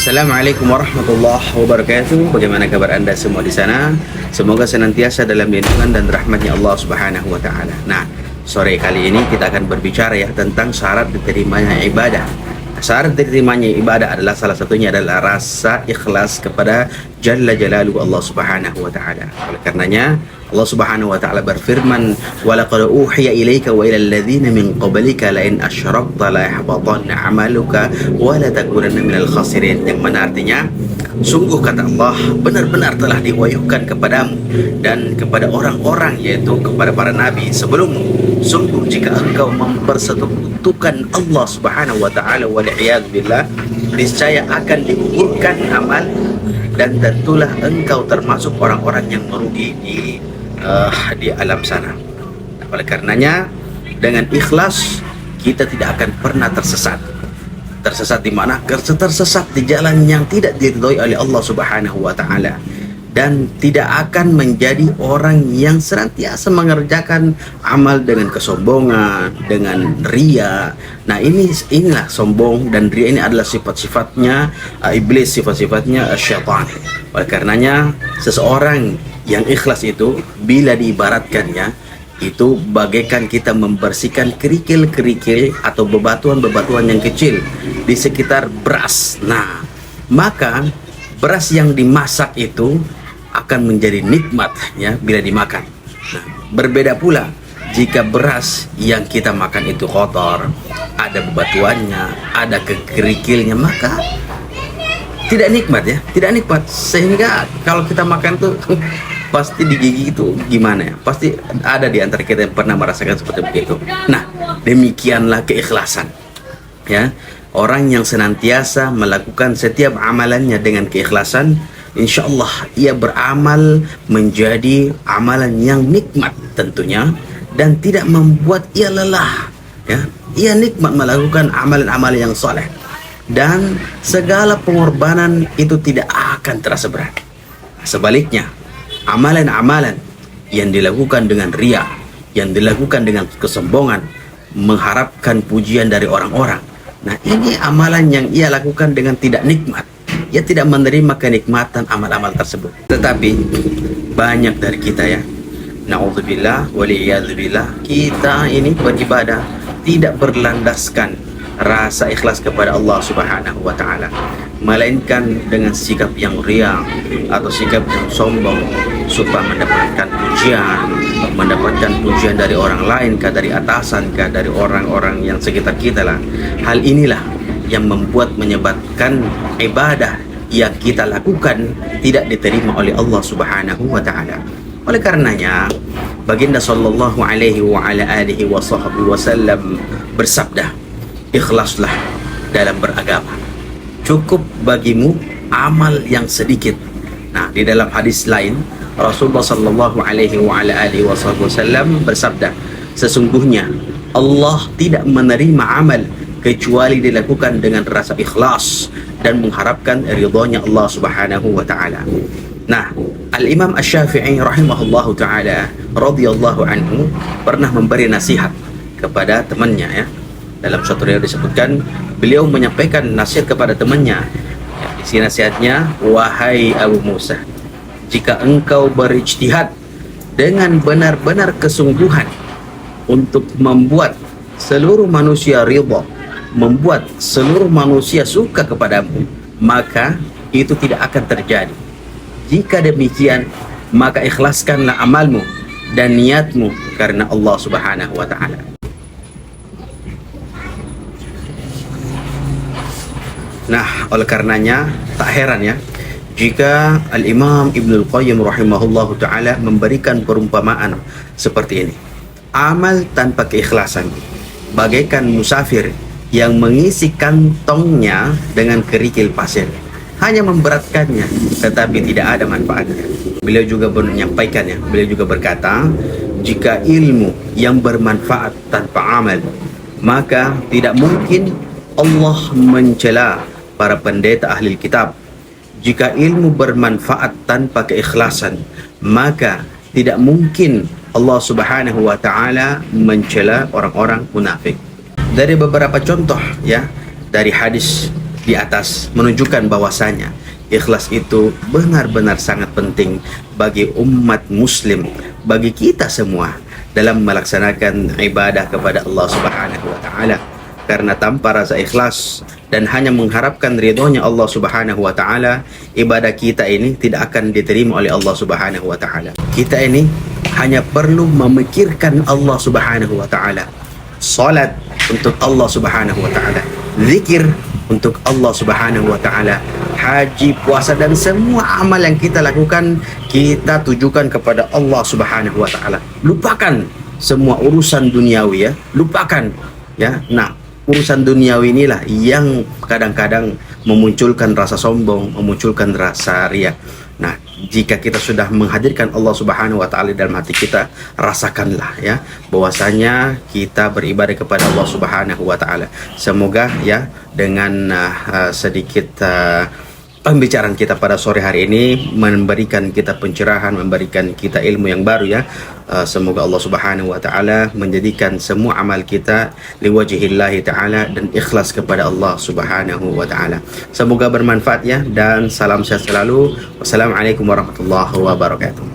Assalamualaikum warahmatullahi wabarakatuh. Bagaimana kabar Anda semua di sana? Semoga senantiasa dalam lindungan dan rahmatnya Allah Subhanahu wa taala. Nah, sore kali ini kita akan berbicara ya tentang syarat diterimanya ibadah. Syarat diterimanya ibadah adalah salah satunya adalah rasa ikhlas kepada Jalla Jalaluhu Allah Subhanahu wa taala. Oleh karenanya Allah Subhanahu wa taala berfirman, "Wa laqad uhiya ilaika wa ilal ladzina min qablika la in asyrakta la yahbatanna 'amaluka wa la takunanna minal khasirin." Yang mana artinya, sungguh kata Allah, benar-benar telah diwahyukan kepadamu dan kepada orang-orang, yaitu kepada para nabi sebelummu. Sungguh jika engkau mempersekutukan Allah Subhanahu wa taala wal iyad billah, niscaya akan digugurkan amal dan tentulah engkau termasuk orang-orang yang merugi di alam sana. Oleh karenanya dengan ikhlas kita tidak akan pernah tersesat. Tersesat di mana? Tersesat di jalan yang tidak diridhoi oleh Allah Subhanahu wa taala, dan tidak akan menjadi orang yang senantiasa mengerjakan amal dengan kesombongan, dengan ria. Nah, inilah sombong dan ria, ini adalah sifat-sifatnya iblis, sifat-sifatnya syaitan. Oleh karenanya seseorang yang ikhlas itu bila diibaratkannya itu bagaikan kita membersihkan kerikil-kerikil atau bebatuan-bebatuan yang kecil di sekitar beras. Nah, maka beras yang dimasak itu akan menjadi nikmat ya bila dimakan. Nah, berbeda pula jika beras yang kita makan itu kotor, ada bebatuannya, ada kerikilnya, maka tidak nikmat ya, tidak nikmat. Sehingga kalau kita makan tuh pasti di gigi itu gimana ya, pasti ada di antara kita yang pernah merasakan seperti begitu. Nah, demikianlah keikhlasan ya. Orang yang senantiasa melakukan setiap amalannya dengan keikhlasan, insya Allah ia beramal menjadi amalan yang nikmat tentunya, dan tidak membuat ia lelah ya. Ia nikmat melakukan amalan-amalan yang soleh, dan segala pengorbanan itu tidak akan terasa berat. Sebaliknya, amalan-amalan yang dilakukan dengan ria, yang dilakukan dengan kesombongan, mengharapkan pujian dari orang-orang, nah ini amalan yang ia lakukan dengan tidak nikmat. Ia tidak menerima kenikmatan amal-amal tersebut. Tetapi banyak dari kita ya, na'udzubillah waliyadzubillah, kita ini beribadah tidak berlandaskan rasa ikhlas kepada Allah Subhanahu wa taala, melainkan dengan sikap yang ria atau sikap yang sombong supaya mendapatkan pujian dari orang lain, kah dari atasan, kah dari orang-orang yang sekitar kita lah. Hal inilah yang menyebabkan ibadah yang kita lakukan tidak diterima oleh Allah Subhanahu wa taala. Oleh karenanya baginda sallallahu alaihi wa ala alihi wasallam bersabda, ikhlaslah dalam beragama, cukup bagimu amal yang sedikit. Nah, di dalam hadis lain Rasulullah sallallahu alaihi wa ala alihi wasallam bersabda, sesungguhnya Allah tidak menerima amal kecuali dilakukan dengan rasa ikhlas dan mengharapkan ridhonya Allah Subhanahu wa taala. Nah, Al-Imam Asy-Syafi'i rahimahullahu taala radhiyallahu anhu pernah memberi nasihat kepada temannya ya. Dalam suatu riwayat disebutkan beliau menyampaikan nasihat kepada temannya. Isi nasihatnya, wahai Abu Musa, jika engkau berijtihad dengan benar-benar kesungguhan untuk membuat seluruh manusia ridha, membuat seluruh manusia suka kepadamu, maka itu tidak akan terjadi. Jika demikian, maka ikhlaskanlah amalmu dan niatmu karena Allah Subhanahu wa taala. Nah, oleh karenanya tak heran ya jika Al-Imam Ibnul Qayyim rahimahullahu ta'ala memberikan perumpamaan seperti ini. Amal tanpa keikhlasan bagaikan musafir yang mengisi kantongnya dengan kerikil pasir, hanya memberatkannya tetapi tidak ada manfaatnya. Beliau juga menyampaikannya, beliau juga berkata, jika ilmu yang bermanfaat tanpa amal, maka tidak mungkin Allah mencela para pendeta ahli kitab. Jika ilmu bermanfaat tanpa keikhlasan, maka tidak mungkin Allah Subhanahu wa taala mencela orang-orang munafik. Dari beberapa contoh ya, dari hadis di atas menunjukkan bahwasanya ikhlas itu benar-benar sangat penting bagi umat muslim, bagi kita semua dalam melaksanakan ibadah kepada Allah Subhanahu wa taala. Karena tanpa rasa ikhlas dan hanya mengharapkan ridhonya Allah Subhanahu wa taala, ibadah kita ini tidak akan diterima oleh Allah Subhanahu wa taala. Kita ini hanya perlu memikirkan Allah Subhanahu wa taala. Salat untuk Allah Subhanahu wa taala, zikir untuk Allah Subhanahu wa taala, haji, puasa dan semua amal yang kita lakukan kita tujukan kepada Allah Subhanahu wa taala. Lupakan semua urusan duniawi ya, lupakan ya. Nah, urusan duniawi inilah yang kadang-kadang memunculkan rasa sombong, memunculkan rasa riya. Nah, jika kita sudah menghadirkan Allah Subhanahu wa taala dalam hati kita, rasakanlah ya bahwasanya kita beribadah kepada Allah Subhanahu wa taala. Semoga ya dengan sedikit pembicaraan kita pada sore hari ini memberikan kita pencerahan, memberikan kita ilmu yang baru ya. Semoga Allah Subhanahu wa taala menjadikan semua amal kita liwajhillahi taala dan ikhlas kepada Allah Subhanahu wa taala. Semoga bermanfaat ya, dan salam sehat selalu. Wassalamualaikum warahmatullahi wabarakatuh.